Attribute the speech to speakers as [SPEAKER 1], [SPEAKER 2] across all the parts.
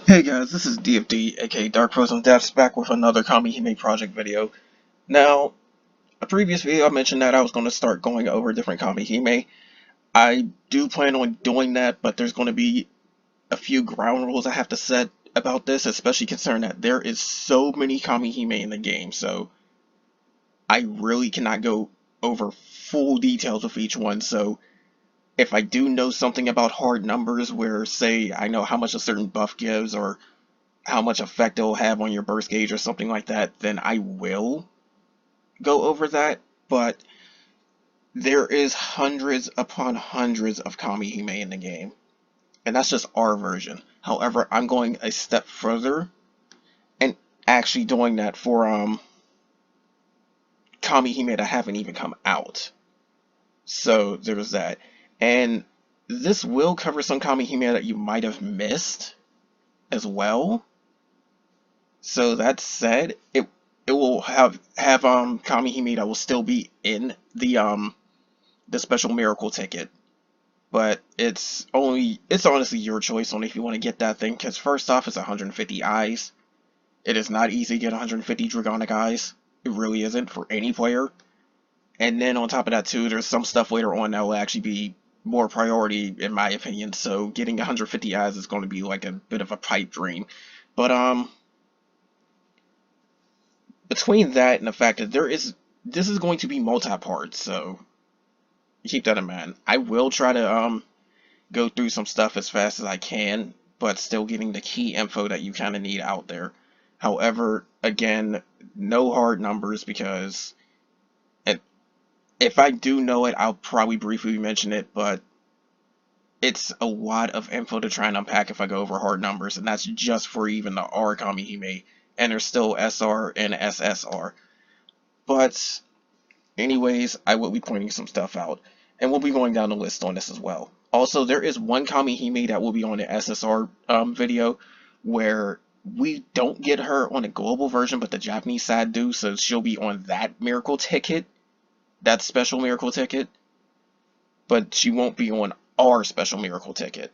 [SPEAKER 1] Hey guys, this is DFD, aka Dark Frozen Deaths, back with another Kamihime project video. Now, a previous video I mentioned that I was going to start going over different Kamihime. I do plan on doing that, but there's going to be a few ground rules I have to set about this, especially considering that there is so many Kamihime in the game, so I really cannot go over full details of each one, so if I do know something about hard numbers where, say, I know how much a certain buff gives, or how much effect it'll have on your burst gauge or something like that, then I will go over that. But there is hundreds upon hundreds of Kamihime in the game, and that's just our version. However, I'm going a step further and actually doing that for Kamihime that haven't even come out. So there's that. And this will cover some Kamihime that you might have missed as well. So that said, it will have Kamihime that will still be in the special miracle ticket, but it's honestly your choice on if you want to get that thing. Because first off, it's 150 eyes. It is not easy to get 150 Dragonic eyes. It really isn't for any player. And then on top of that too, there's some stuff later on that will actually be more priority in my opinion. So getting 150 eyes is going to be like a bit of a pipe dream. But between that and the fact that this is going to be multi-part, so keep that in mind. I will try to go through some stuff as fast as I can, but still getting the key info that you kind of need out there. However, again, no hard numbers because if I do know it, I'll probably briefly mention it, but it's a lot of info to try and unpack if I go over hard numbers, and that's just for even the Origami Hime, and there's still SR and SSR. But anyways, I will be pointing some stuff out, and we'll be going down the list on this as well. Also, there is one Kamihime that will be on the SSR video, where we don't get her on the global version, but the Japanese side do, so she'll be on that miracle ticket, that special miracle ticket, but she won't be on our special miracle ticket.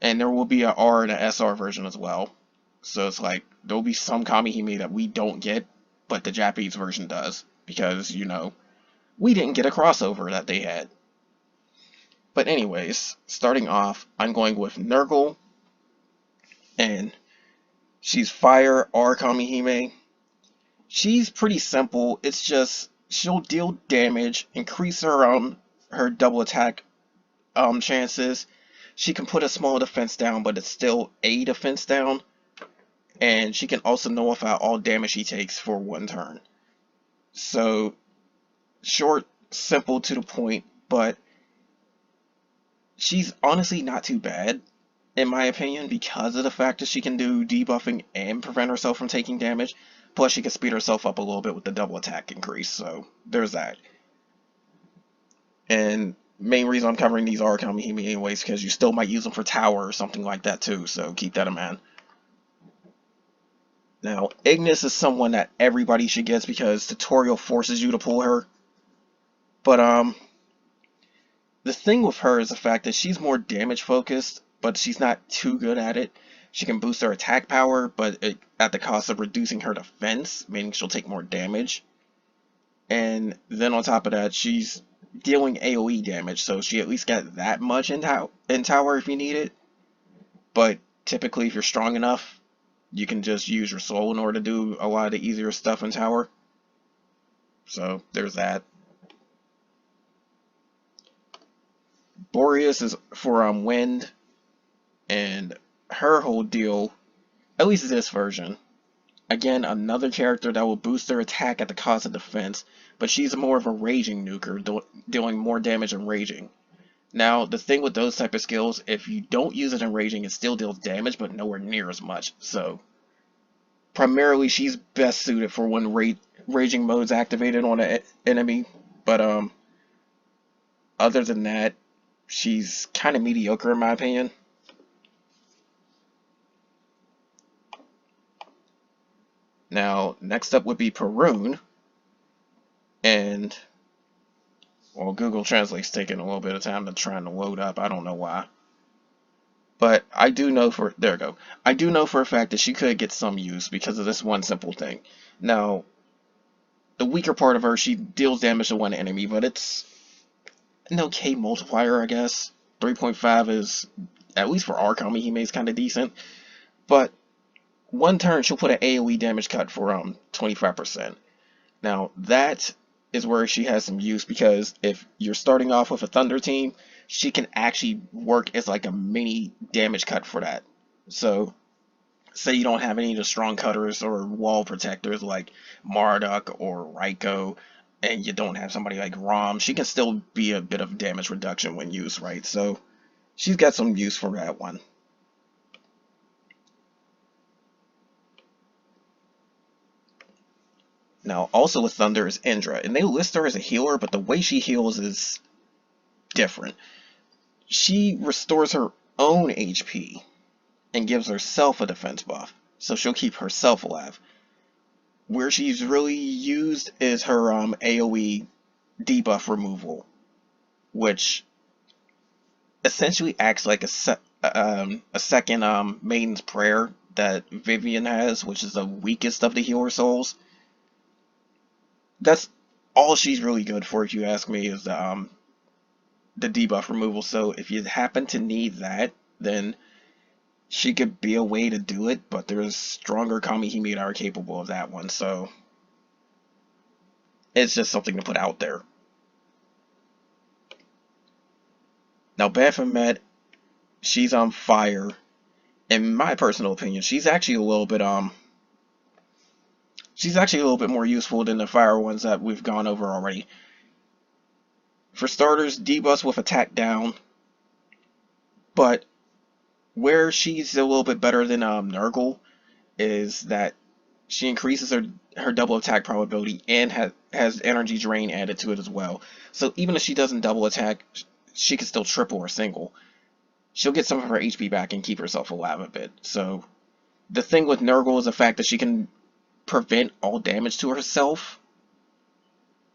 [SPEAKER 1] And there will be a R and a SR version as well. So it's like, there'll be some Kamihime that we don't get, but the Japanese version does, because, you know, we didn't get a crossover that they had. But anyways, starting off, I'm going with Nurgle, and she's Fire or Kamihime. She's pretty simple. It's just she'll deal damage, increase her double attack chances. She can put a small defense down, but it's still a defense down, and she can also nullify all damage she takes for one turn. So short, simple, to the point, but she's honestly not too bad, in my opinion, because of the fact that she can do debuffing and prevent herself from taking damage. Plus, she can speed herself up a little bit with the double attack increase, so there's that. And main reason I'm covering these are Kamihime anyways, because you still might use them for tower or something like that too, so keep that in mind. Now, Ignis is someone that everybody should get because tutorial forces you to pull her. But the thing with her is the fact that she's more damage focused, but she's not too good at it. She can boost her attack power, but at the cost of reducing her defense, meaning she'll take more damage. And then on top of that, she's dealing AoE damage, so she at least got that much in tower if you need it. But typically, if you're strong enough, you can just use your soul in order to do a lot of the easier stuff in tower. So there's that. Boreas is for wind, and her whole deal, at least this version, again, another character that will boost their attack at the cost of defense, but she's more of a raging nuker, dealing more damage and raging. Now, the thing with those type of skills, if you don't use it in raging, it still deals damage, but nowhere near as much. So, primarily, she's best suited for when raging mode's activated on an enemy, but other than that, she's kind of mediocre in my opinion. Now, next up would be Perun, and well, Google Translate's taking a little bit of time to trying to load up. I don't know why. But I do know for there we go. I do know for a fact that she could get some use because of this one simple thing. Now, the weaker part of her, she deals damage to one enemy, but it's an okay multiplier, I guess. 3.5 is, at least for our Kamihime, is kind of decent. But one turn, she'll put an AoE damage cut for 25%. Now, that is where she has some use because if you're starting off with a Thunder team, she can actually work as like a mini damage cut for that. So, say you don't have any of the strong cutters or wall protectors like Marduk or Raiko, and you don't have somebody like Rom, she can still be a bit of damage reduction when used, right? So, she's got some use for that one. Now, also with Thunder is Indra, and they list her as a healer, but the way she heals is different. She restores her own HP and gives herself a defense buff, so she'll keep herself alive. Where she's really used is her AoE debuff removal, which essentially acts like a second Maiden's Prayer that Vivian has, which is the weakest of the healer souls. That's all she's really good for, if you ask me, is the debuff removal. So if you happen to need that, then she could be a way to do it, but there's stronger Kamihime that are capable of that one, so it's just something to put out there. Now Baphomet, she's on fire. In my personal opinion, she's actually a little bit more useful than the fire ones that we've gone over already. For starters, debuffs with attack down, but where she's a little bit better than Nurgle is that she increases her double attack probability and has energy drain added to it as well. So even if she doesn't double attack, she can still triple or single. She'll get some of her HP back and keep herself alive a bit. So the thing with Nurgle is the fact that she can prevent all damage to herself,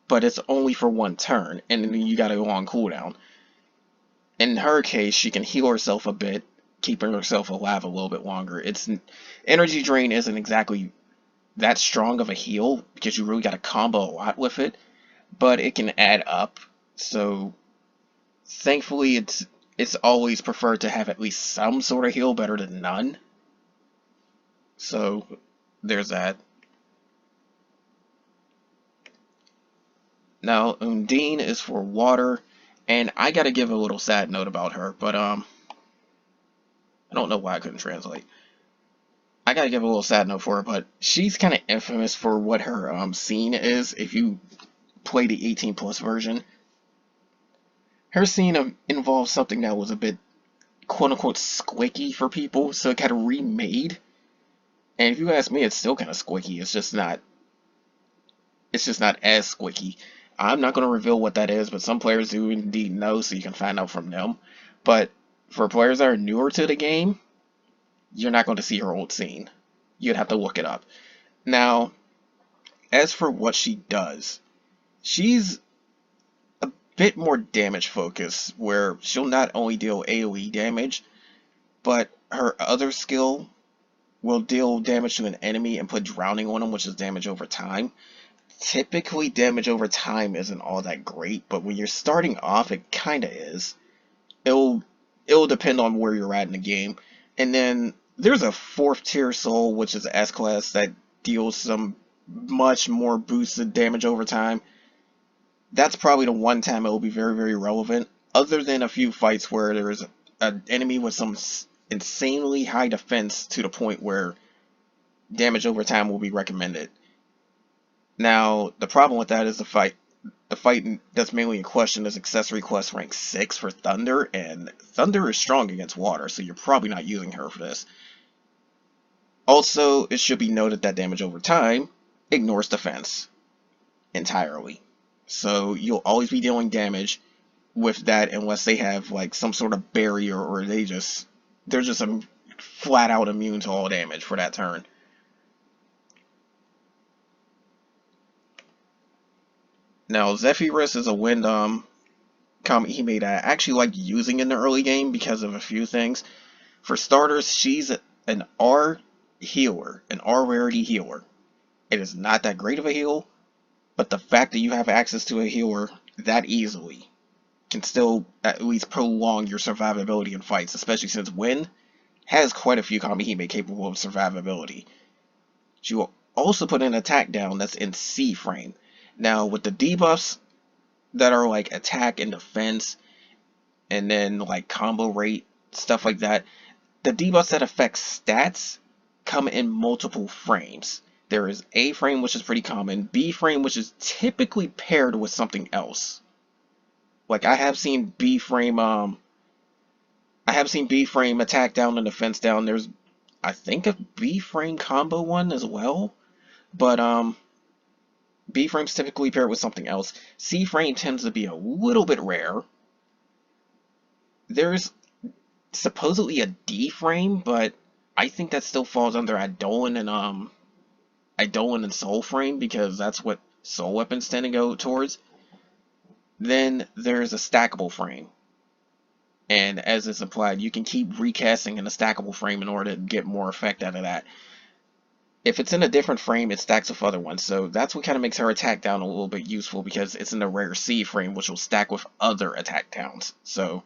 [SPEAKER 1] but it's only for one turn, and then you gotta go on cooldown. In her case, she can heal herself a bit, keeping herself alive a little bit longer. It's energy drain isn't exactly that strong of a heal because you really got to combo a lot with it, but it can add up. So thankfully, it's always preferred to have at least some sort of heal, better than none. So there's that. Now Undine is for water, and I gotta give a little sad note about her, but I don't know why I couldn't translate. I gotta give a little sad note for her, but she's kind of infamous for what her scene is. If you play the 18 plus version, her scene involves something that was a bit quote unquote squicky for people, so it got remade. And if you ask me, it's still kind of squicky. It's just not. It's just not as squicky. I'm not going to reveal what that is, but some players do indeed know, so you can find out from them. But for players that are newer to the game, you're not going to see her old scene. You'd have to look it up. Now, as for what she does, she's a bit more damage focused, where she'll not only deal AoE damage, but her other skill will deal damage to an enemy and put drowning on them, which is damage over time. Typically, damage over time isn't all that great, but when you're starting off, it kind of is. It'll depend on where you're at in the game. And then there's a 4th tier soul, which is S-class, that deals some much more boosted damage over time. That's probably the one time it will be very, very relevant, other than a few fights where there's an enemy with some insanely high defense to the point where damage over time will be recommended. Now, the problem with that is the fight that's mainly in question is accessory quest rank 6 for Thunder, and Thunder is strong against water, so you're probably not using her for this. Also, it should be noted that damage over time ignores defense entirely. So you'll always be dealing damage with that unless they have like some sort of barrier or they're just flat out immune to all damage for that turn. Now Zephyrus is a wind Kamihime that I actually like using in the early game because of a few things. For starters, she's an R healer, an R rarity healer. It is not that great of a heal, but the fact that you have access to a healer that easily can still at least prolong your survivability in fights, especially since Win has quite a few Kamihime capable of survivability. She will also put an attack down that's in C frame. Now, with the debuffs that are like attack and defense, and then like combo rate, stuff like that, the debuffs that affect stats come in multiple frames. There is A frame, which is pretty common, B frame, which is typically paired with something else. Like I have seen B frame attack down and defense down. There's I think a B frame combo one as well. But B frame's typically paired with something else. C frame tends to be a little bit rare. There's supposedly a D frame, but I think that still falls under Eidolon and Soul frame because that's what soul weapons tend to go towards. Then there's a stackable frame. And as it's implied, you can keep recasting in a stackable frame in order to get more effect out of that. If it's in a different frame, it stacks with other ones. So that's what kind of makes her attack down a little bit useful because it's in a rare C frame, which will stack with other attack downs. So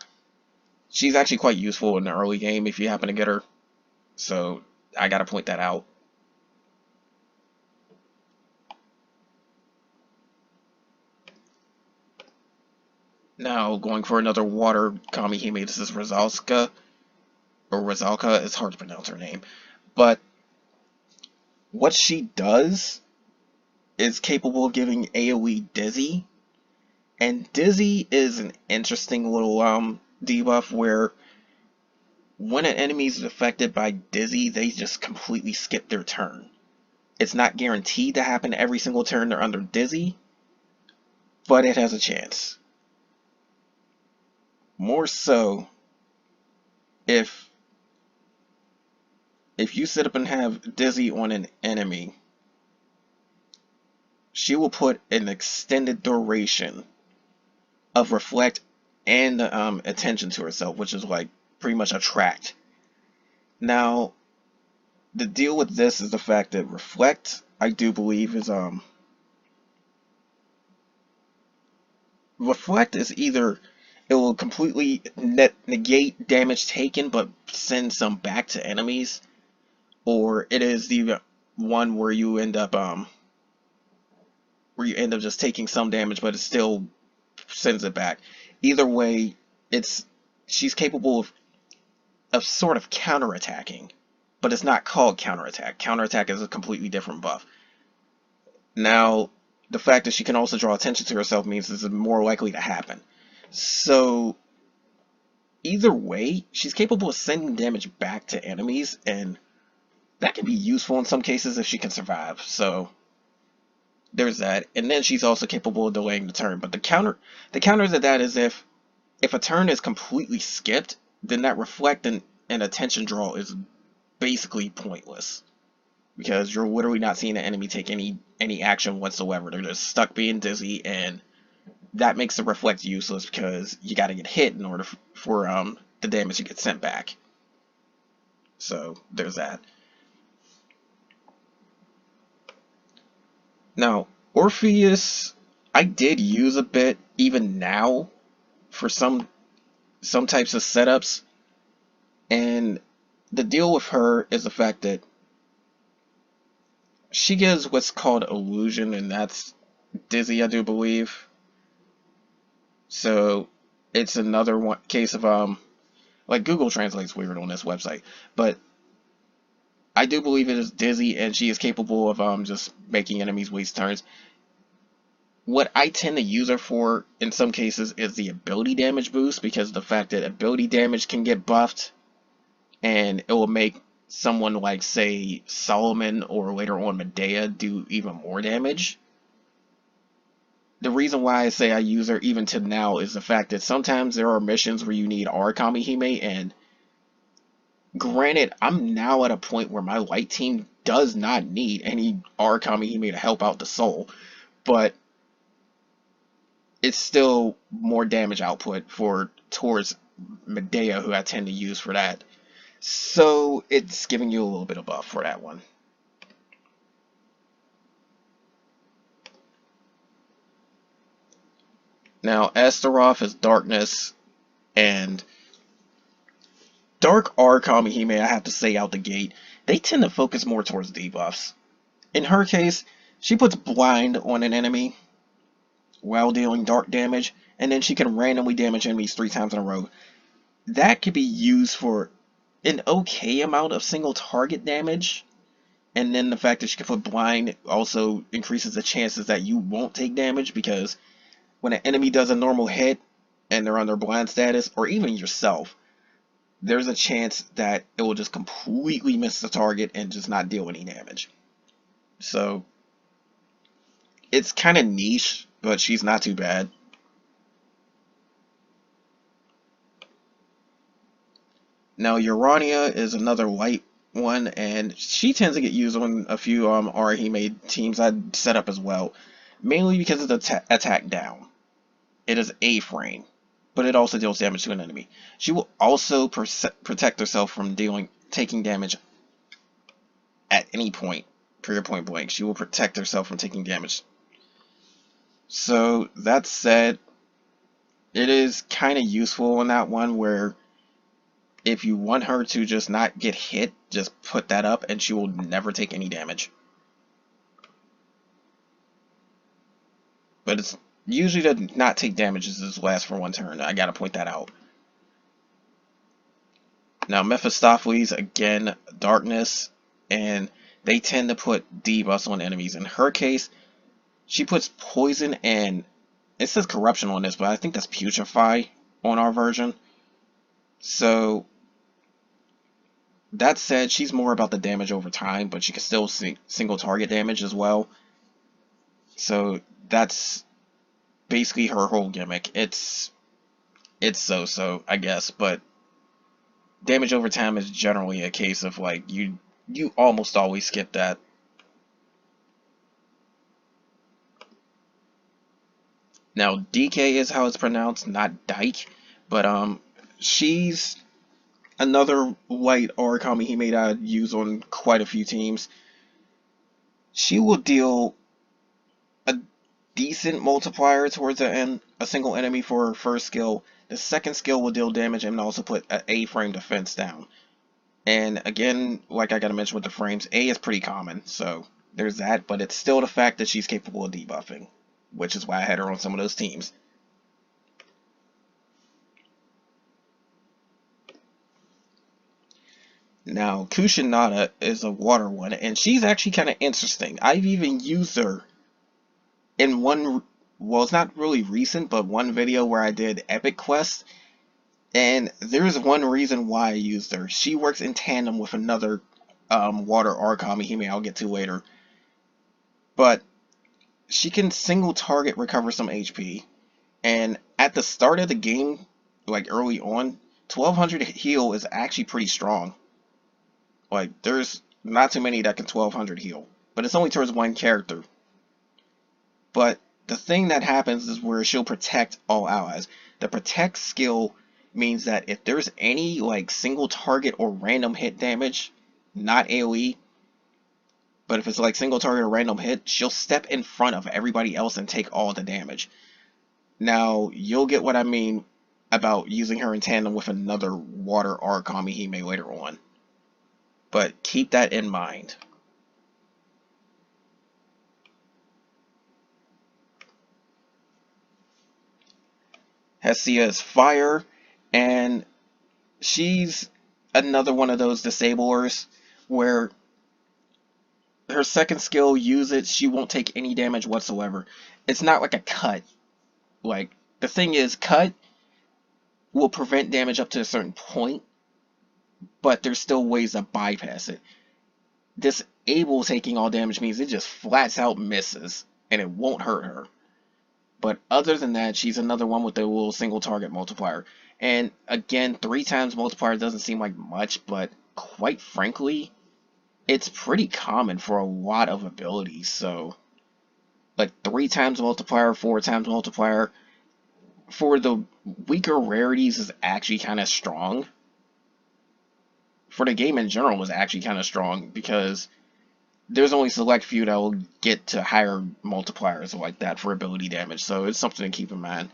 [SPEAKER 1] she's actually quite useful in the early game if you happen to get her. So I gotta point that out. Now going for another water Kamihime, this is Rizalska. Or Rizalka, it's hard to pronounce her name. But what she does is capable of giving AoE Dizzy. And Dizzy is an interesting little debuff where when an enemy is affected by Dizzy, they just completely skip their turn. It's not guaranteed to happen every single turn they're under Dizzy, but it has a chance. More so, if you sit up and have Dizzy on an enemy, she will put an extended duration of Reflect and attention to herself, which is like pretty much attract. Now, the deal with this is the fact that Reflect, I do believe, is Reflect is either it will completely negate damage taken but send some back to enemies, or it is the one where you end up just taking some damage but it still sends it back. Either way, she's capable of sort of counterattacking, but it's not called counterattack. Counterattack is a completely different buff. Now, the fact that she can also draw attention to herself means this is more likely to happen. So, either way, she's capable of sending damage back to enemies, and that can be useful in some cases if she can survive. So, there's that. And then she's also capable of delaying the turn. But the counter to that is if a turn is completely skipped, then that reflect and attention draw is basically pointless. Because you're literally not seeing the enemy take any action whatsoever. They're just stuck being dizzy, and that makes the reflect useless because you got to get hit in order for the damage to get sent back. So there's that. Now Orpheus, I did use a bit even now for some types of setups, and the deal with her is the fact that she gives what's called illusion, and that's dizzy, I do believe. So it's another one case of like Google translates weird on this website, but I do believe it is dizzy, and she is capable of just making enemies waste turns. What I tend to use her for in some cases is the ability damage boost, because the fact that ability damage can get buffed, and it will make someone like, say, Solomon or later on Medea do even more damage. The reason why I say I use her even to now is the fact that sometimes there are missions where you need our Kamihime, and granted, I'm now at a point where my light team does not need any our Kamihime to help out the soul, but it's still more damage output towards Medea, who I tend to use for that. So it's giving you a little bit of buff for that one. Now, Astaroth is darkness, and Dark or Kamihime, I have to say out the gate, they tend to focus more towards debuffs. In her case, she puts blind on an enemy while dealing dark damage, and then she can randomly damage enemies 3 times in a row. That could be used for an okay amount of single target damage, and then the fact that she can put blind also increases the chances that you won't take damage, because when an enemy does a normal hit and they're under blind status, or even yourself, there's a chance that it will just completely miss the target and just not deal any damage. So it's kind of niche, but she's not too bad. Now Urania is another light one, and she tends to get used on a few Hime teams I'd set up as well, mainly because of the attack down. It is A frame, but it also deals damage to an enemy. She will also protect herself from taking damage at any point, period, point blank. She will protect herself from taking damage. So that said, it is kind of useful on that one, where if you want her to just not get hit, just put that up and she will never take any damage. But it's usually to not take damage is last for 1 turn. I gotta point that out. Now Mephistopheles, again, darkness, and they tend to put debuffs on enemies. In her case, she puts poison and it says corruption on this, but I think that's putrefy on our version. So that said, she's more about the damage over time, but she can still single target damage as well. So that's basically her whole gimmick. It's so-so, I guess, but damage over time is generally a case of like you almost always skip that. Now DK is how it's pronounced, not Dyke, but she's another light Origami he made I use on quite a few teams. She will deal a decent multiplier towards a single enemy for her first skill. The second skill will deal damage and also put an A-frame defense down. And again, like I gotta mention with the frames, A is pretty common, so there's that, but it's still the fact that she's capable of debuffing, which is why I had her on some of those teams. Now, Kushinada is a water one, and she's actually kind of interesting. I've even used her in one, well, it's not really recent, but one video where I did Epic Quest, and there's one reason why I used her. She works in tandem with another water Origami Hime I'll get to later, but she can single target recover some HP, and at the start of the game, like early on, 1200 heal is actually pretty strong. Like, there's not too many that can 1200 heal, but it's only towards one character. But the thing that happens is where she'll protect all allies. The protect skill means that if there's any like single target or random hit damage, not AoE, but if it's like single target or random hit, she'll step in front of everybody else and take all the damage. Now, you'll get what I mean about using her in tandem with another water or Kamihime later on. But keep that in mind. Hestia is fire, and she's another one of those disablers where her second skill, use it, she won't take any damage whatsoever. It's not like a cut. Like, the thing is, cut will prevent damage up to a certain point, but there's still ways to bypass it. Disable taking all damage means it just flats out misses, and it won't hurt her. But other than that, she's another one with the little single target multiplier. And again, 3 times multiplier doesn't seem like much, but quite frankly, it's pretty common for a lot of abilities. So, like 3 times multiplier, 4 times multiplier, for the weaker rarities is actually kind of strong. for the game in general was actually kind of strong because there's only select few that will get to higher multipliers like that for ability damage, so it's something to keep in mind.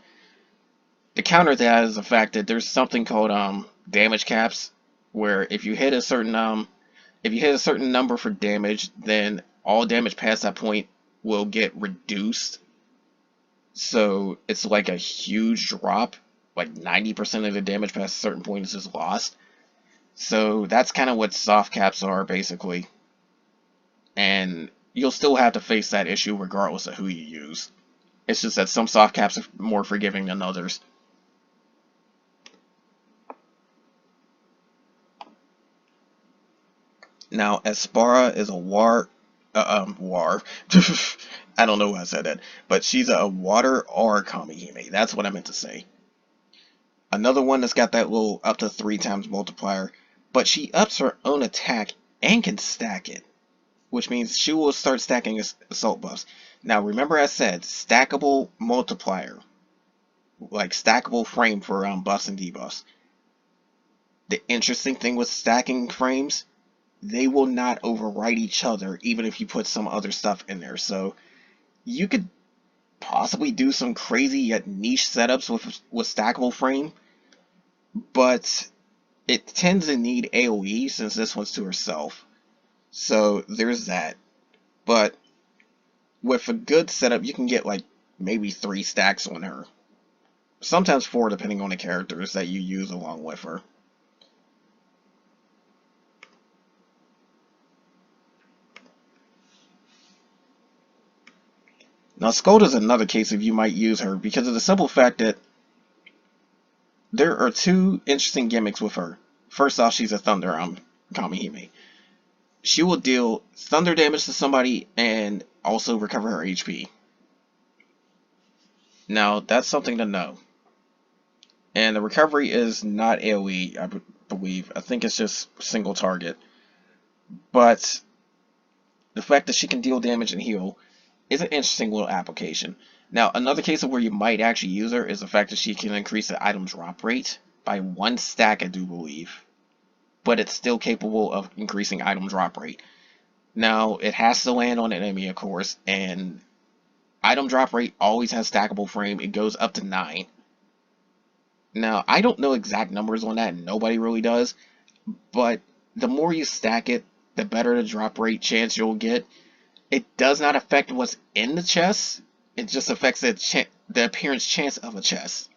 [SPEAKER 1] The counter to that is the fact that there's something called damage caps, where if you hit a certain number for damage, then all damage past that point will get reduced. So it's like a huge drop, like 90% of the damage past a certain point is just lost. So that's kind of what soft caps are basically. And you'll still have to face that issue regardless of who you use. It's just that some soft caps are more forgiving than others. Now, Aspara is a war. I don't know why I said that, but she's a water or Kamihime. That's what I meant to say. Another one that's got that little up to 3 times multiplier, but she ups her own attack and can stack it, which means she will start stacking assault buffs. Now, remember I said stackable multiplier, like stackable frame for buffs and debuffs. The interesting thing with stacking frames, they will not overwrite each other even if you put some other stuff in there. So you could possibly do some crazy yet niche setups with stackable frame, but it tends to need AoE since this one's to herself. So there's that. But with a good setup, you can get like maybe 3 stacks on her. Sometimes 4 depending on the characters that you use along with her. Now, Scold is another case if you might use her because of the simple fact that there are 2 interesting gimmicks with her. First off, she's a Thunder Kamihime. She will deal thunder damage to somebody and also recover her HP. Now, that's something to know. And the recovery is not AoE, I believe. I think it's just single target. But the fact that she can deal damage and heal is an interesting little application. Now, another case of where you might actually use her is the fact that she can increase the item drop rate by 1 stack, I do believe. But it's still capable of increasing item drop rate. Now, it has to land on an enemy, of course, and item drop rate always has stackable frame. It goes up to 9. Now, I don't know exact numbers on that, nobody really does, but the more you stack it, the better the drop rate chance you'll get. It does not affect what's in the chest, it just affects the appearance chance of a chest.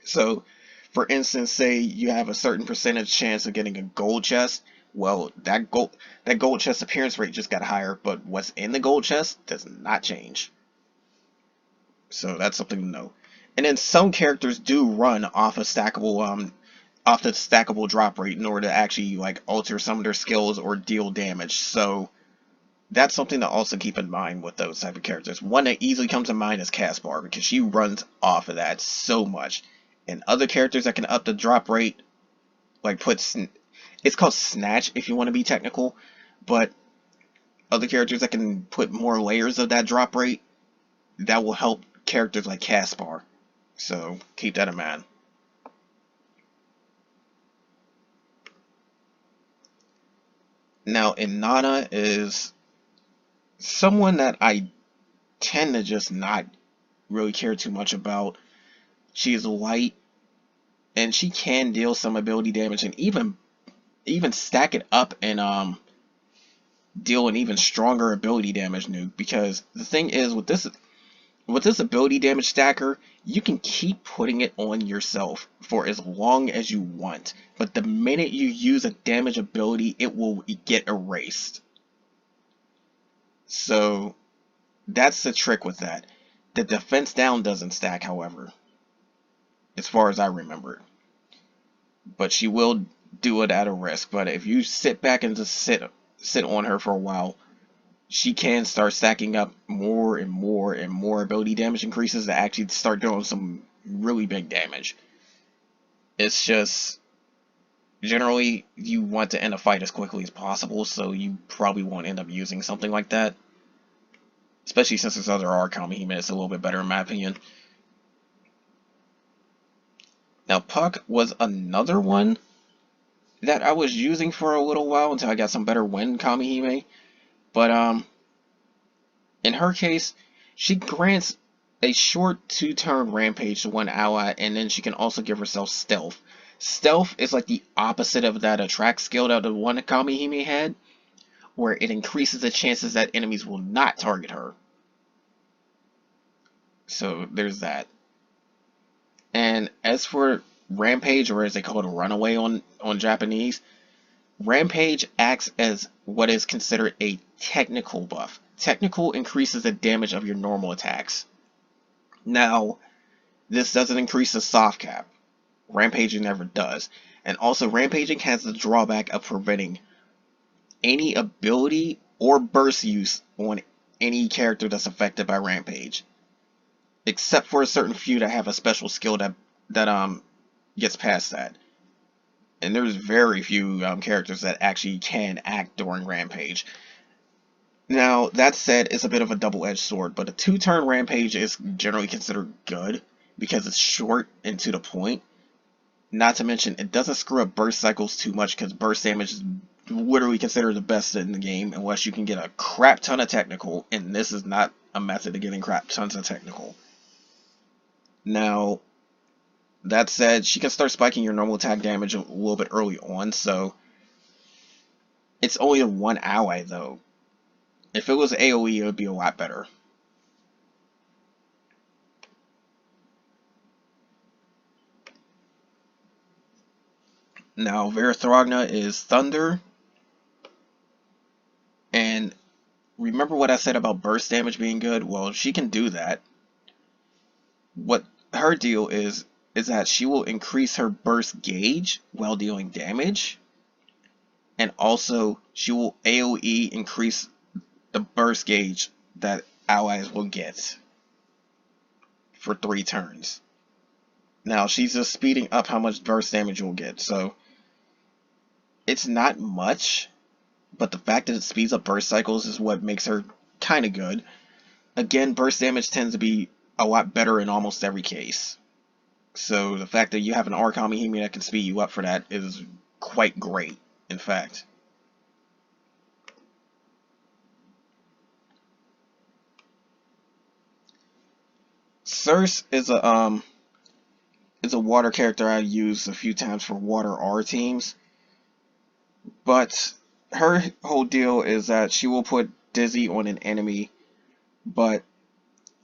[SPEAKER 1] So, for instance, say you have a certain percentage chance of getting a gold chest, well, that gold chest appearance rate just got higher, but what's in the gold chest does not change. So that's something to know. And then some characters do run off a stackable off the stackable drop rate in order to actually like alter some of their skills or deal damage. So that's something to also keep in mind with those type of characters. One that easily comes to mind is Caspar because she runs off of that so much. And other characters that can up the drop rate, like it's called Snatch if you want to be technical, but other characters that can put more layers of that drop rate, that will help characters like Caspar. So keep that in mind. Now, Inanna is someone that I tend to just not really care too much about. She is light, and she can deal some ability damage, and even stack it up and deal an even stronger ability damage nuke. Because the thing is, with this ability damage stacker, you can keep putting it on yourself for as long as you want, but the minute you use a damage ability, it will get erased. So that's the trick with that. The defense down doesn't stack, however, as far as I remember. But she will do it at a risk. But if you sit back and just sit on her for a while, she can start stacking up more and more and more ability damage increases to actually start doing some really big damage. It's just, generally, you want to end a fight as quickly as possible, so you probably won't end up using something like that. Especially since this other Kamihime is a little bit better in my opinion. Now, Puck was another one that I was using for a little while until I got some better wind Kamihime. But in her case, she grants a short 2-turn rampage to one ally, and then she can also give herself stealth. Stealth is like the opposite of that attract skill that the one Kamihime had, where it increases the chances that enemies will not target her. So there's that. And as for rampage, or as they call it, a runaway on Japanese, rampage acts as what is considered a technical buff. Technical increases the damage of your normal attacks. Now, this doesn't increase the soft cap. Rampaging never does. And also, rampaging has the drawback of preventing any ability or burst use on any character that's affected by rampage, except for a certain few that have a special skill that gets past that. And there's very few characters that actually can act during rampage. Now, that said, it's a bit of a double-edged sword, but a 2-turn rampage is generally considered good because it's short and to the point. Not to mention, it doesn't screw up burst cycles too much because burst damage is literally considered the best in the game unless you can get a crap ton of technical, and this is not a method of getting crap tons of technical. Now, that said, she can start spiking your normal attack damage a little bit early on, so it's only a one ally though. If it was AoE, it would be a lot better. Now, Verathragna is Thunder. And remember what I said about burst damage being good? Well, she can do that. What her deal is that she will increase her burst gauge while dealing damage. And also, she will AoE increase the burst gauge that allies will get for 3 turns. Now, she's just speeding up how much burst damage you'll get, so it's not much, but the fact that it speeds up burst cycles is what makes her kind of good. Again, burst damage tends to be a lot better in almost every case. So the fact that you have an Kamihime that can speed you up for that is quite great, in fact. Circe is a water character I use a few times for water R teams. But her whole deal is that she will put Dizzy on an enemy, but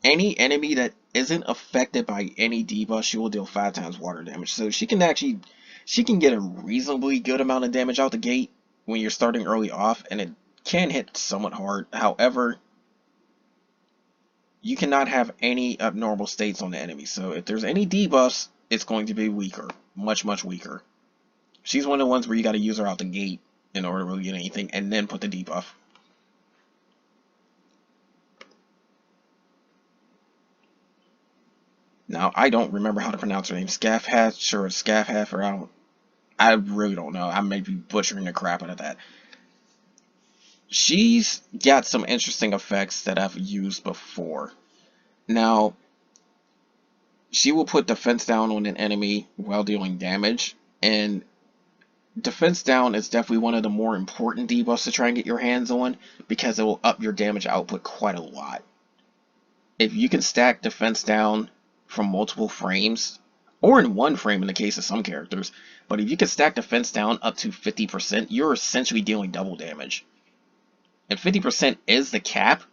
[SPEAKER 1] any enemy that isn't affected by any debuff, she will deal 5 times water damage. So she can get a reasonably good amount of damage out the gate when you're starting early off, and it can hit somewhat hard. However, you cannot have any abnormal states on the enemy. So if there's any debuffs, it's going to be weaker, much weaker. She's one of the ones where you got to use her out the gate in order to really get anything, and then put the debuff. Now, I don't remember how to pronounce her name. Scafhatch or Scafhath, or I really don't know. I may be butchering the crap out of that. She's got some interesting effects that I've used before. Now, she will put defense down on an enemy while dealing damage, and defense down is definitely one of the more important debuffs to try and get your hands on because it will up your damage output quite a lot. If you can stack defense down from multiple frames, or in one frame in the case of some characters, but if you can stack defense down up to 50%, you're essentially dealing double damage. And 50% is the cap,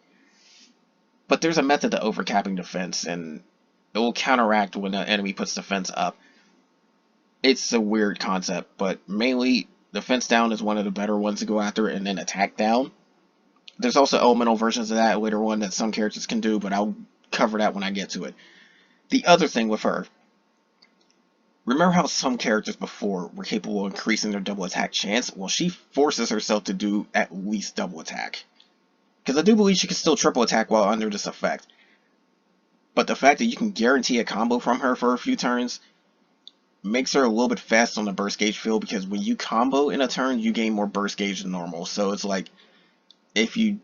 [SPEAKER 1] but there's a method to overcapping defense, and it will counteract when an enemy puts defense up. It's a weird concept, but mainly defense down is one of the better ones to go after, and then attack down. There's also elemental versions of that later on that some characters can do, but I'll cover that when I get to it. The other thing with her, remember how some characters before were capable of increasing their double attack chance? Well, she forces herself to do at least double attack. Because I do believe she can still triple attack while under this effect. But the fact that you can guarantee a combo from her for a few turns makes her a little bit fast on the burst gauge field, because when you combo in a turn, you gain more burst gauge than normal. So it's like, if you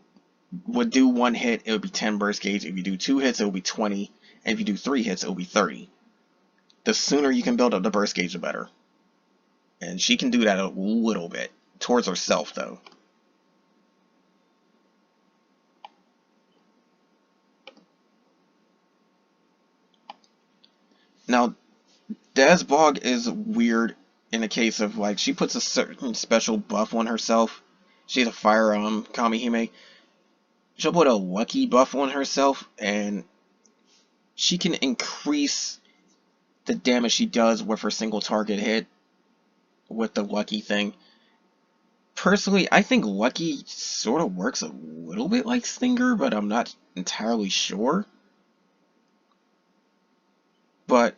[SPEAKER 1] would do 1 hit, it would be 10 burst gauge. If you do 2 hits, it would be 20. And if you do 3 hits, it will be 30. The sooner you can build up the burst gauge, the better. And she can do that a little bit towards herself, though. Now, Desbog is weird in the case of, like, she puts a certain special buff on herself. She's a fire Kamihime. She'll put a lucky buff on herself, and she can increase the damage she does with her single target hit with the lucky thing. Personally, I think lucky sort of works a little bit like Stinger, but I'm not entirely sure. But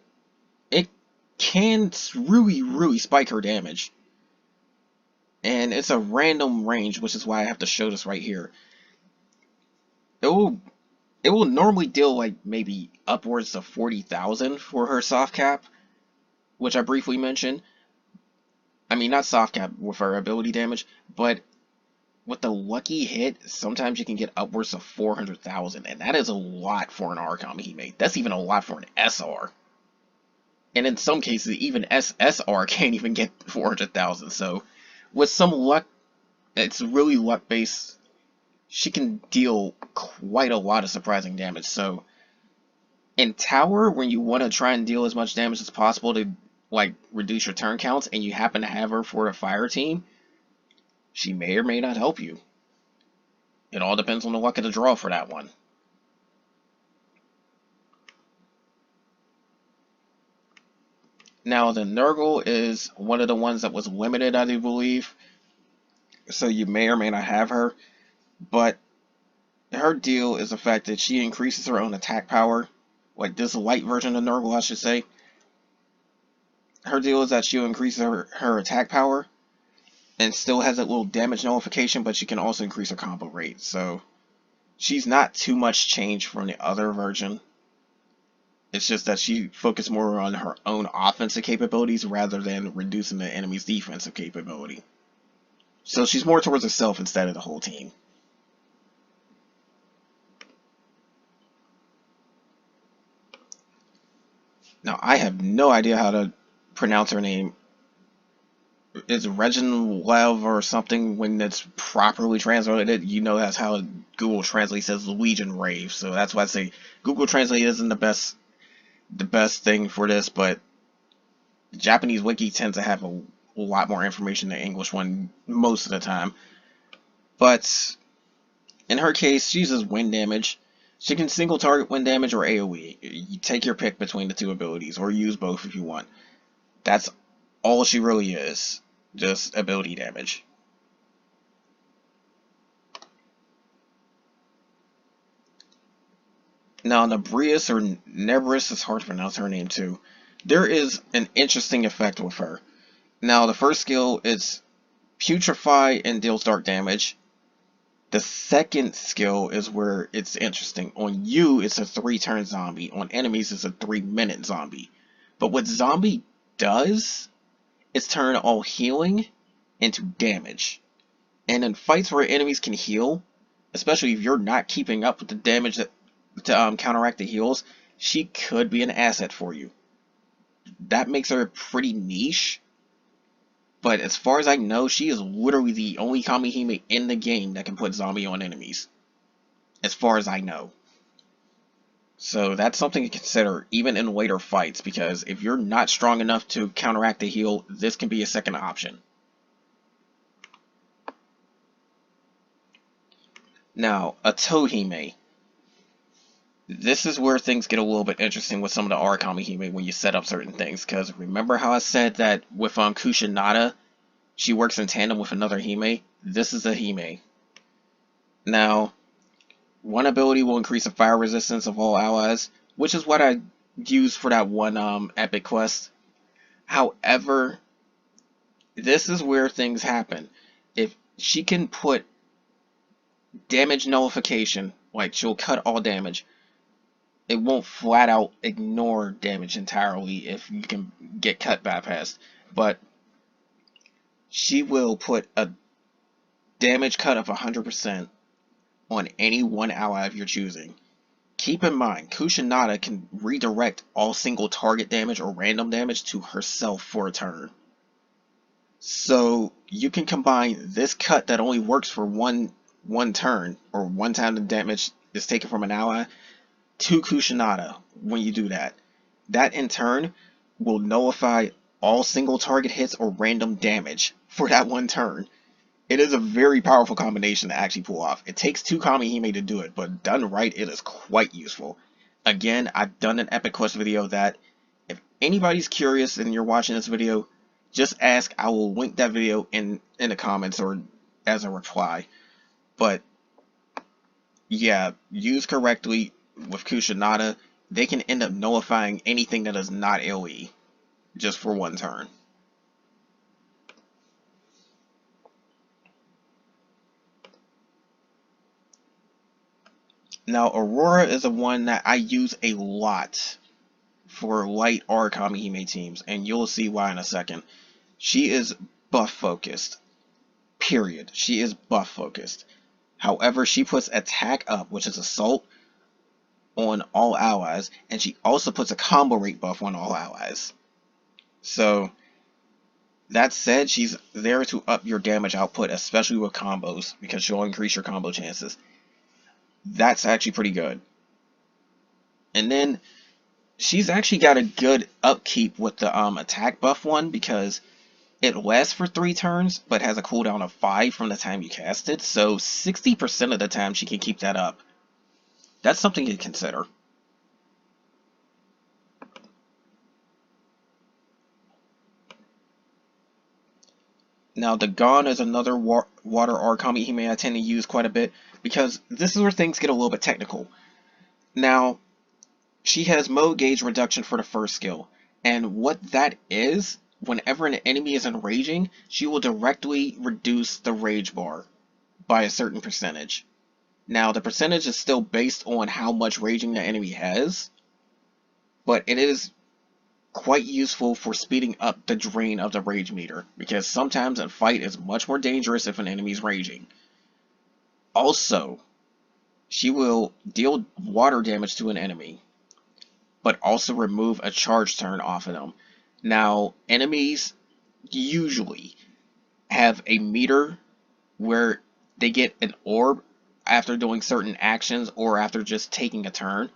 [SPEAKER 1] it can really spike her damage. And it's a random range, which is why I have to show this right here. It will normally deal like maybe upwards of 40,000 for her soft cap, which I briefly mentioned. I mean, not soft cap with her ability damage, but with the lucky hit, sometimes you can get upwards of 400,000, and that is a lot for an Kamihime. That's even a lot for an SR. And in some cases, even SSR can't even get 400,000. So, with some luck, it's really luck based. She can deal quite a lot of surprising damage. So, in Tower, when you want to try and deal as much damage as possible to like reduce your turn counts, and you happen to have her for a fire team, she may or may not help you. It all depends on the luck of the draw for that one. Now, the Nurgle is one of the ones that was limited, I do believe. So you may or may not have her. But her deal is the fact that she increases her own attack power. Like this light version of Nurgle, I should say. Her deal is that she'll increase her attack power. And still has that little damage nullification, but she can also increase her combo rate. So she's not too much change from the other version. It's just that she focused more on her own offensive capabilities rather than reducing the enemy's defensive capability. So she's more towards herself instead of the whole team. Now, I have no idea how to pronounce her name. It's Reginlev or something when it's properly translated. You know that's how Google Translate says Legion Rave. So that's why I say Google Translate isn't the best thing for this, but the Japanese wiki tends to have a lot more information than the English one most of the time. But in her case, she uses wind damage. She can single target wind damage or AoE. You take your pick between the two abilities, or use both if you want. That's all she really is, just ability damage. Now, Nebrius or Nebris, it's hard to pronounce her name too. There is an interesting effect with her. Now, the first skill is Putrefy and deals dark damage. The second skill is where it's interesting. On you, it's a 3-turn zombie. On enemies, it's a 3-minute zombie. But what zombie does is turn all healing into damage. And in fights where enemies can heal, especially if you're not keeping up with the damage to counteract the heals, she could be an asset for you. That makes her pretty niche. But as far as I know, she is literally the only Kamihime in the game that can put zombie on enemies. As far as I know. So that's something to consider, even in later fights, because if you're not strong enough to counteract the heal, this can be a second option. Now, a Tohime. This is where things get a little bit interesting with some of the Kamihime when you set up certain things, because remember how I said that with Kushinada, she works in tandem with another Hime? This is a Hime. Now, one ability will increase the fire resistance of all allies, which is what I used for that one epic quest. However, this is where things happen. If she can put damage nullification, like she'll cut all damage, it won't flat out ignore damage entirely if you can get cut bypassed, but she will put a damage cut of 100% on any one ally of your choosing. Keep in mind, Kushinada can redirect all single target damage or random damage to herself for a turn. So you can combine this cut that only works for one turn, or one time the damage is taken from an ally, to Kusanada. When you do that, that in turn will nullify all single target hits or random damage for that one turn. It is a very powerful combination to actually pull off. It takes two Kamihime to do it, but done right, it is quite useful. Again, I've done an Epic Quest video that, if anybody's curious and you're watching this video, just ask. I will link that video in the comments or as a reply. But yeah, used correctly with Kusanada, they can end up nullifying anything that is not AoE just for one turn. Now, Aurora is the one that I use a lot for light or Kamihime teams, and you'll see why in a second. She is buff focused. Period. She is buff focused. However, she puts attack up, which is assault, on all allies, and she also puts a combo rate buff on all allies. So, that said, she's there to up your damage output, especially with combos, because she'll increase your combo chances. That's actually pretty good. And then, she's actually got a good upkeep with the attack buff one, because it lasts for 3 turns, but has a cooldown of 5 from the time you cast it, so 60% of the time she can keep that up. That's something to consider. Now, the Gon is another water Origami Hime I tend to use quite a bit, because this is where things get a little bit technical. Now, she has mode gauge reduction for the first skill, and what that is, whenever an enemy is enraging, she will directly reduce the rage bar by a certain percentage. Now, the percentage is still based on how much raging the enemy has, but it is quite useful for speeding up the drain of the rage meter, because sometimes a fight is much more dangerous if an enemy is raging. Also, she will deal water damage to an enemy, but also remove a charge turn off of them. Now, enemies usually have a meter where they get an orb after doing certain actions or after just taking a turn.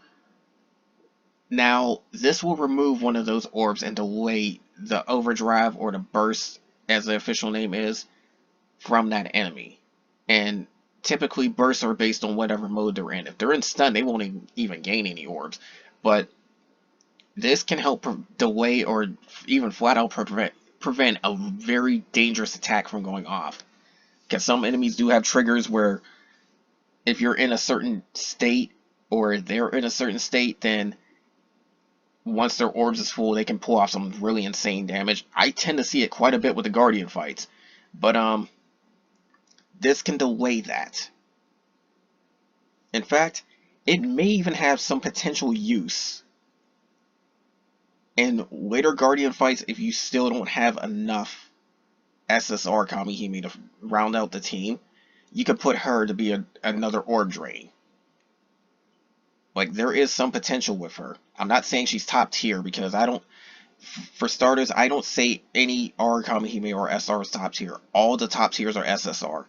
[SPEAKER 1] Now, this will remove one of those orbs and delay the overdrive or the burst, as the official name is, from that enemy. And typically bursts are based on whatever mode they're in. If they're in stun, they won't even gain any orbs. But this can help delay or even flat out prevent a very dangerous attack from going off. Because some enemies do have triggers where if you're in a certain state or they're in a certain state, then once their orbs is full, they can pull off some really insane damage. I tend to see it quite a bit with the Guardian fights. But this can delay that. In fact, it may even have some potential use in later Guardian fights if you still don't have enough SSR Kamihime to round out the team. You could put her to be another orb drain. Like, there is some potential with her. I'm not saying she's top tier, because for starters, I don't say any R Kamihime or SR is top tier. All the top tiers are SSR.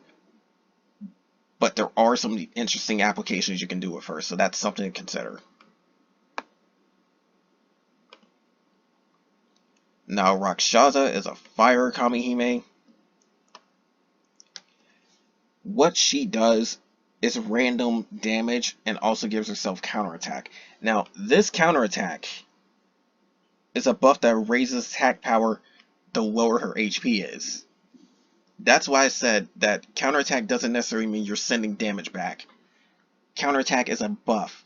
[SPEAKER 1] But there are some interesting applications you can do with her, so that's something to consider. Now, Rakshasa is a fire Kamihime. What she does is random damage and also gives herself counterattack. Now, this counterattack is a buff that raises attack power the lower her HP is. That's why I said that counterattack doesn't necessarily mean you're sending damage back. Counterattack is a buff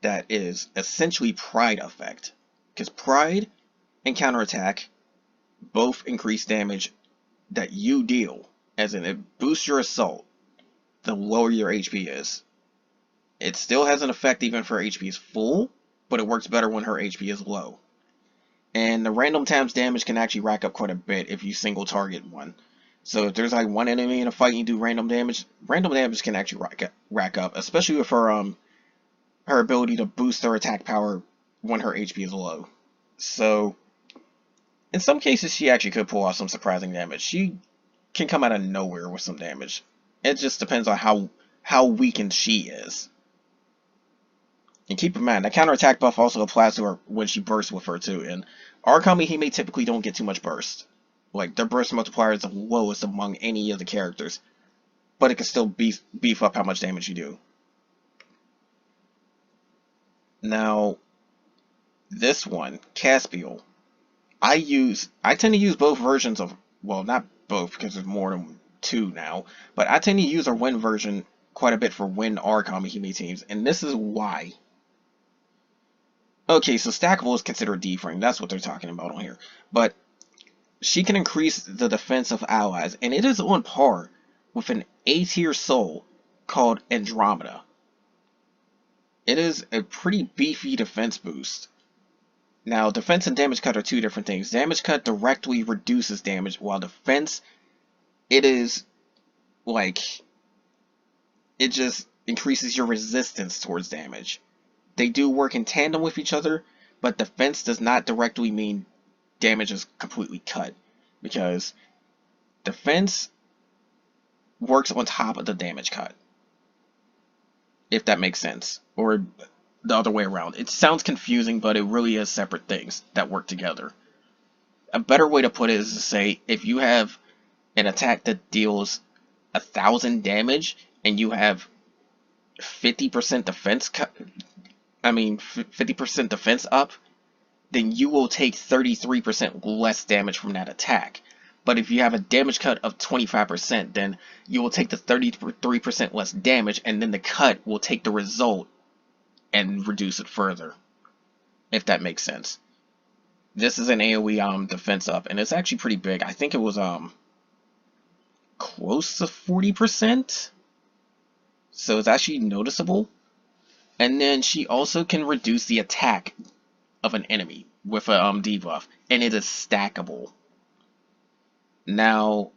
[SPEAKER 1] that is essentially pride effect. Because pride and counterattack both increase damage that you deal. As in, it boosts your assault the lower your HP is. It still has an effect even if her HP is full, but it works better when her HP is low. And the random times damage can actually rack up quite a bit if you single target one. So if there's like one enemy in a fight and you do random damage can actually rack up, especially with her her ability to boost her attack power when her HP is low. So In some cases, she actually could pull off some surprising damage. She can come out of nowhere with some damage. It just depends on how weakened she is. And keep in mind, that counterattack buff also applies to her when she bursts with her too. And our Kamihime typically don't get too much burst. Like, their burst multiplier is the lowest among any of the characters. But it can still beef up how much damage you do. Now, this one, Caspial. I tend to use both versions of, well, not both because there's more than two now, but I tend to use our Win version quite a bit for Win or Kamihime teams, and this is why. Okay, so stackable is considered D-frame, that's what they're talking about on here. But she can increase the defense of allies, and it is on par with an A-tier soul called Andromeda. It is a pretty beefy defense boost. Now, defense and damage cut are two different things. Damage cut directly reduces damage, while defense, it is like, it just increases your resistance towards damage. They do work in tandem with each other, but defense does not directly mean damage is completely cut, because defense works on top of the damage cut, if that makes sense, or the other way around. It sounds confusing, but it really is separate things that work together. A better way to put it is to say, if you have an attack that deals 1,000 damage and you have 50% defense cut, 50% defense up, then you will take 33% less damage from that attack. But if you have a damage cut of 25%, then you will take the 33% less damage, and then the cut will take the result and reduce it further, if that makes sense. This is an AoE defense up, and it's actually pretty big. I think it was close to 40%, so it's actually noticeable. And then she also can reduce the attack of an enemy with a debuff, and it is stackable. Now,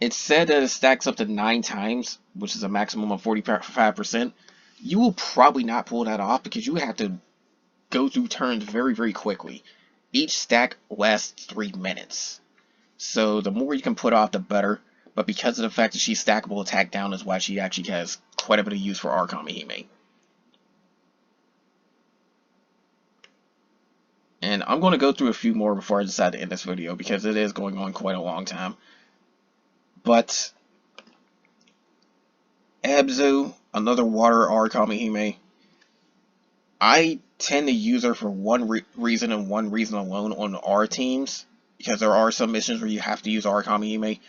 [SPEAKER 1] it's said that it stacks up to 9 times, which is a maximum of 45%. You will probably not pull that off because you have to go through turns very, very quickly. Each stack lasts 3 minutes. So the more you can put off, the better. But because of the fact that she's stackable, attack down is why she actually has quite a bit of use for our Kamihime. And I'm going to go through a few more before I decide to end this video, because it is going on quite a long time. But Abzu, another water R Kamihime. I tend to use her for one reason and one reason alone on our teams, because there are some missions where you have to use our Kamihime.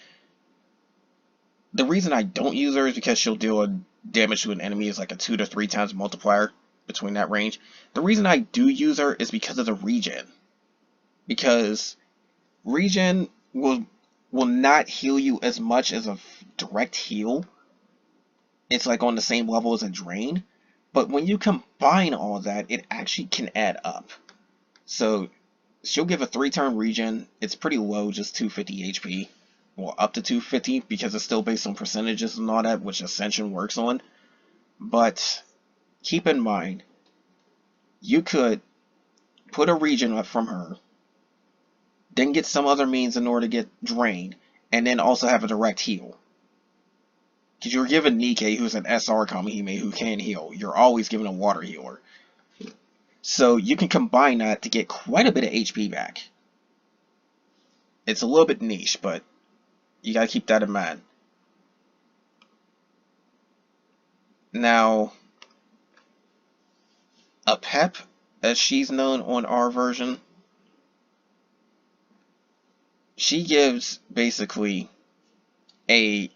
[SPEAKER 1] The reason I don't use her is because she'll deal a damage to an enemy is like a 2 to 3 times multiplier between that range. The reason I do use her is because of the regen. Because regen will not heal you as much as a direct heal. It's like on the same level as a drain. But when you combine all that, it actually can add up. So she'll give a 3-turn regen. It's pretty low, just 250 HP. Well, up to 250 because it's still based on percentages and all that, which Ascension works on. But keep in mind, you could put a regen up from her, then get some other means in order to get drained, and then also have a direct heal. Because you're given Nikke, who's an SR Kamihime who can heal. You're always given a water healer. So you can combine that to get quite a bit of HP back. It's a little bit niche, but you gotta keep that in mind. Now, a Pep, as she's known on our version, she gives basically a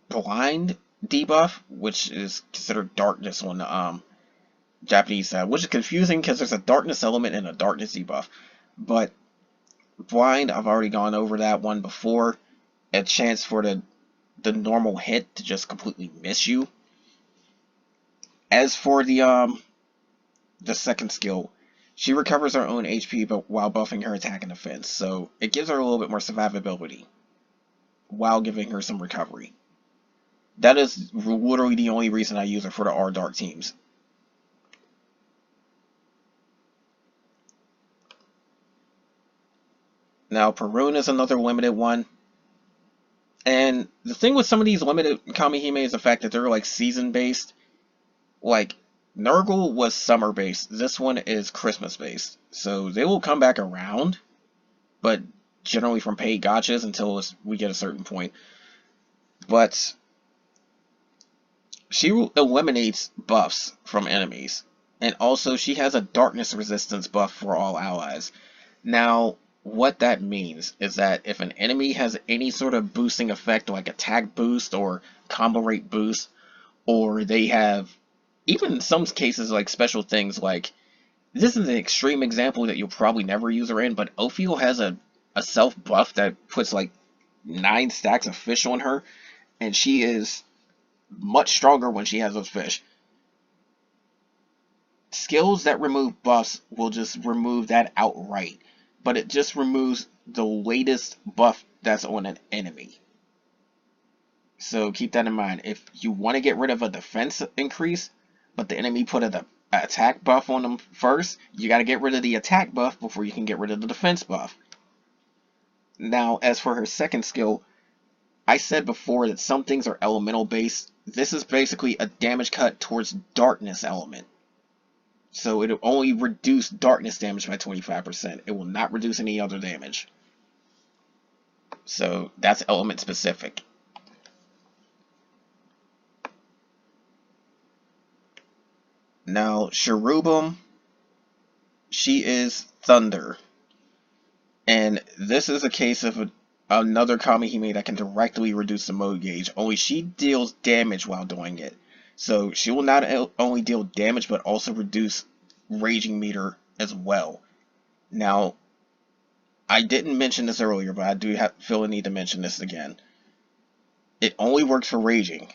[SPEAKER 1] blind debuff, which is considered darkness on the Japanese side, which is confusing because there's a darkness element and a darkness debuff. But blind, I've already gone over that one before. A chance for the normal hit to just completely miss you. As for the second skill, she recovers her own HP but while buffing her attack and defense, so it gives her a little bit more survivability while giving her some recovery. That is literally the only reason I use her for the R Dark teams. Now, Perun is another limited one. And the thing with some of these limited Kamihime is the fact that they're like season based. Like, Nurgle was summer based. This one is Christmas based. So they will come back around, but generally from paid gotchas until we get a certain point. But she eliminates buffs from enemies. And also she has a darkness resistance buff for all allies. Now, what that means is that if an enemy has any sort of boosting effect, like attack boost or combo rate boost, or they have, even in some cases, like special things like, this is an extreme example that you'll probably never use her in, but Ophiel has a self buff that puts like 9 stacks of fish on her, and she is much stronger when she has those fish. Skills that remove buffs will just remove that outright, but it just removes the latest buff that's on an enemy. So keep that in mind. If you want to get rid of a defense increase, but the enemy put an attack buff on them first, you got to get rid of the attack buff before you can get rid of the defense buff. Now, as for her second skill, I said before that some things are elemental based. This is basically a damage cut towards darkness element. So it'll only reduce darkness damage by 25%. It will not reduce any other damage. So that's element specific. Now, Cherubim, she is Thunder. And this is a case of another Kamihime that can directly reduce the mode gauge, only she deals damage while doing it. So she will not only deal damage, but also reduce raging meter as well. Now, I didn't mention this earlier, but I do feel a need to mention this again. It only works for raging.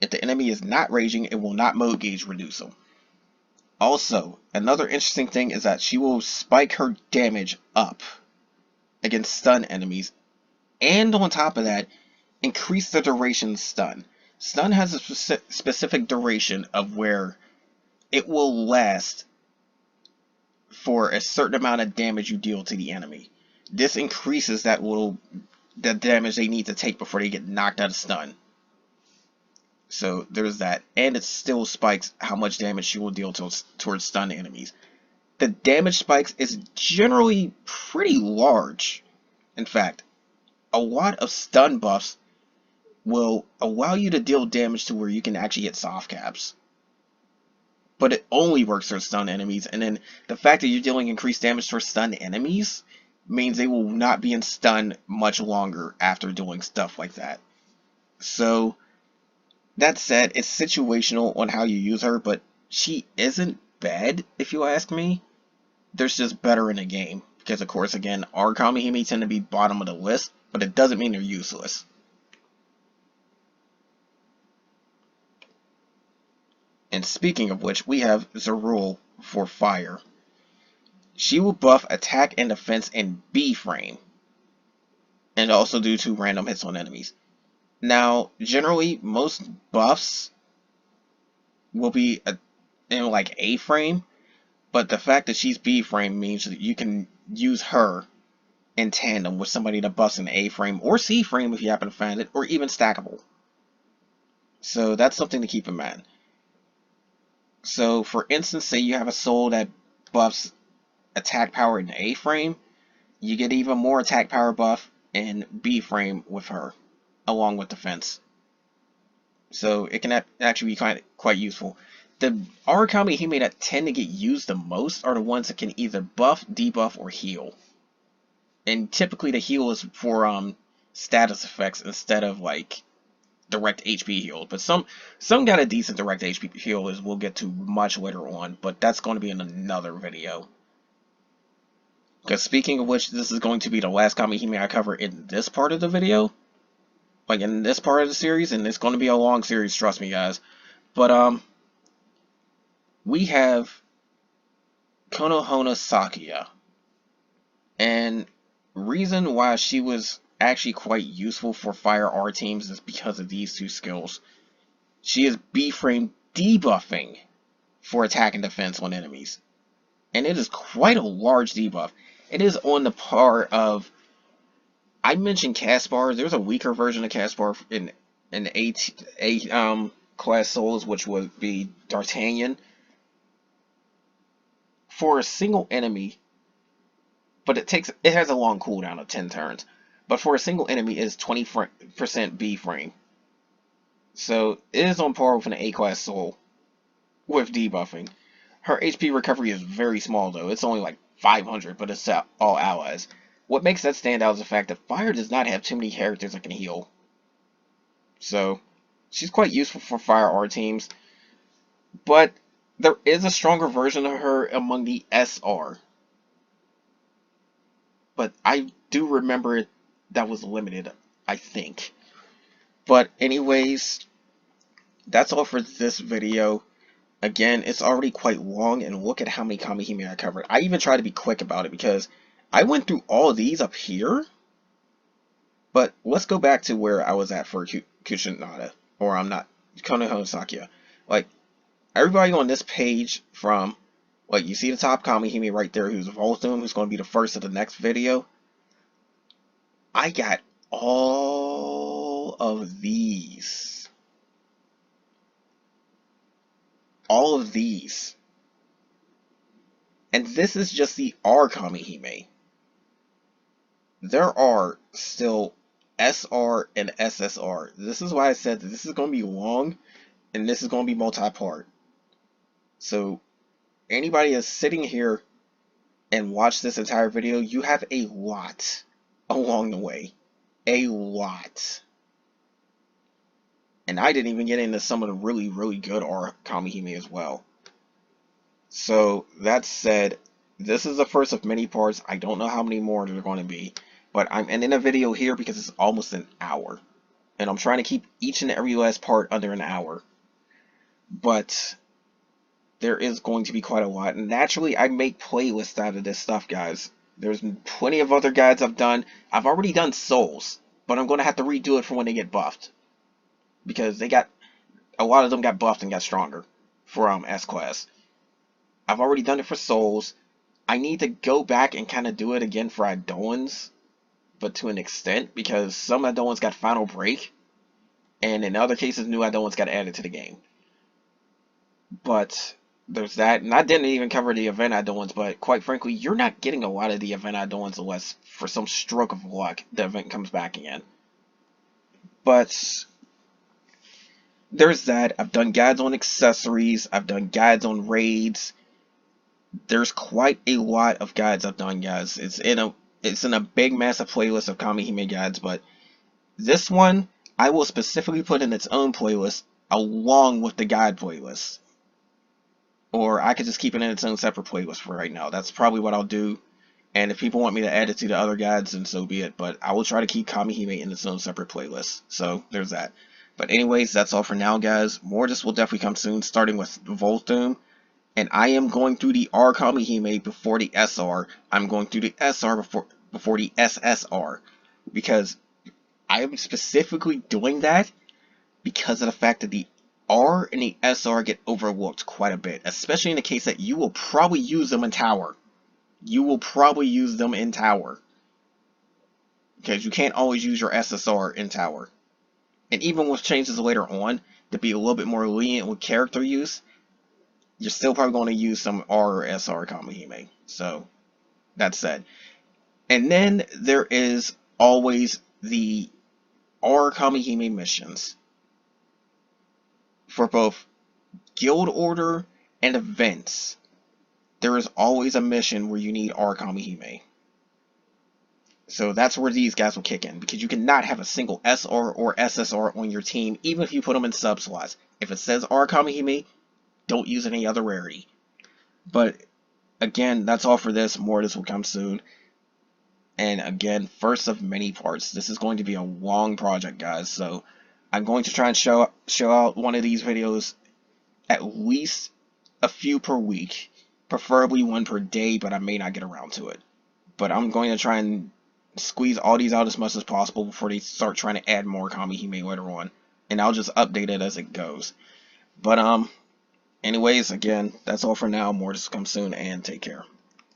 [SPEAKER 1] If the enemy is not raging, it will not mode gauge reduce them. Also, another interesting thing is that she will spike her damage up against stun enemies, and on top of that, increase the duration stun. Stun has a specific duration of where it will last for a certain amount of damage you deal to the enemy. This increases the damage they need to take before they get knocked out of stun. So there's that, and it still spikes how much damage she will deal towards stun enemies. The damage spikes is generally pretty large. In fact, a lot of stun buffs will allow you to deal damage to where you can actually hit soft caps. But it only works for stun enemies, and then the fact that you're dealing increased damage for stun enemies means they will not be in stun much longer after doing stuff like that. So, that said, it's situational on how you use her, but she isn't bad, if you ask me. There's just better in the game. Because, of course, again, our Kamihime tend to be bottom of the list, but it doesn't mean they're useless. And speaking of which, we have Zerul for fire. She will buff attack and defense in B frame, and also do 2 random hits on enemies. Now, generally, most buffs will be in like A frame, but the fact that she's B frame means that you can use her in tandem with somebody that buffs in A frame or C frame if you happen to find it, or even stackable. So that's something to keep in mind. So for instance, say you have a soul that buffs attack power in A frame, you get even more attack power buff in B frame with her, along with defense. So it can actually be quite useful. The Kamihime that tend to get used the most are the ones that can either buff, debuff, or heal. And typically the heal is for status effects instead of like direct HP heal. But some got a decent direct HP heal, as we'll get to much later on, but that's going to be in another video. Because speaking of which, this is going to be the last Kamihime I cover in this part of the video. Like in this part of the series, and it's going to be a long series, trust me guys. But we have Konohana Sakuya. And reason why she was actually quite useful for Fire R teams is because of these 2 skills. She is B-frame debuffing for attack and defense on enemies. And it is quite a large debuff. It is on the par of I mentioned Caspar. There's a weaker version of Caspar in eight class souls, which would be D'Artagnan. For a single enemy, but it has a long cooldown of 10 turns. But for a single enemy, it is 20% B frame. So it is on par with an A class soul with debuffing. Her HP recovery is very small though. It's only like 500, but it's all allies. What makes that stand out is the fact that Fire does not have too many characters that can heal. So she's quite useful for Fire R teams. But there is a stronger version of her among the SR. But I do remember that was limited, I think. But anyways, that's all for this video. Again, it's already quite long, and look at how many Kamihime I covered. I even tried to be quick about it because I went through all of these up here. But let's go back to where I was at for Kushinada, or I'm not, Konohanasakia. Like, everybody on this page from, like, you see the top Kamihime right there, who's Volthoom, who's going to be the first of the next video. I got all of these. All of these. And this is just the R Kamihime. There are still SR and SSR. This is why I said that this is going to be long, and this is going to be multi-part. So, anybody that's sitting here and watch this entire video, you have a lot along the way. A lot. And I didn't even get into some of the really, really good R Kamihime as well. So, that said, this is the first of many parts. I don't know how many more there are going to be. But I'm ending a video here because it's almost an hour. And I'm trying to keep each and every last part under an hour. But there is going to be quite a lot. And naturally, I make playlists out of this stuff, guys. There's plenty of other guides I've done. I've already done Souls. But I'm going to have to redo it for when they get buffed. Because a lot of them got buffed and got stronger for S-Class. I've already done it for Souls. I need to go back and kind of do it again for Eidolons. But to an extent, because some Eidolons got Final Break, and in other cases, new Eidolons got added to the game. But there's that, and I didn't even cover the event Eidolons, but quite frankly, you're not getting a lot of the event Eidolons unless, for some stroke of luck, the event comes back again. But there's that. I've done guides on accessories, I've done guides on raids. There's quite a lot of guides I've done, guys. It's in a big massive playlist of Kamihime guides, but this one I will specifically put in its own playlist along with the guide playlist. Or I could just keep it in its own separate playlist for right now. That's probably what I'll do. And if people want me to add it to the other guides, then so be it. But I will try to keep Kamihime in its own separate playlist. So there's that. But anyways, that's all for now, guys. More of this will definitely come soon, starting with Volthoom. And I am going through the R Kamihime before the SR. I'm going through the SR before the SSR. Because I am specifically doing that because of the fact that the R and the SR get overlooked quite a bit. Especially in the case that you will probably use them in Tower. You will probably use them in Tower. Because you can't always use your SSR in Tower. And even with changes later on, to be a little bit more lenient with character use, you're still probably going to use some R or SR Kamihime. So, that's said. And then there is always the R Kamihime missions. For both Guild Order and events, there is always a mission where you need R Kamihime. So that's where these guys will kick in. Because you cannot have a single SR or SSR on your team, even if you put them in sub slots. If it says R Kamihime, don't use any other rarity. But again, that's all for this. More of this will come soon. And again, first of many parts. This is going to be a long project, guys. So I'm going to try and show out one of these videos at least a few per week. Preferably one per day, but I may not get around to it. But I'm going to try and squeeze all these out as much as possible before they start trying to add more Kamihime later on. And I'll just update it as it goes. But anyways, again, that's all for now. More to come soon, and take care.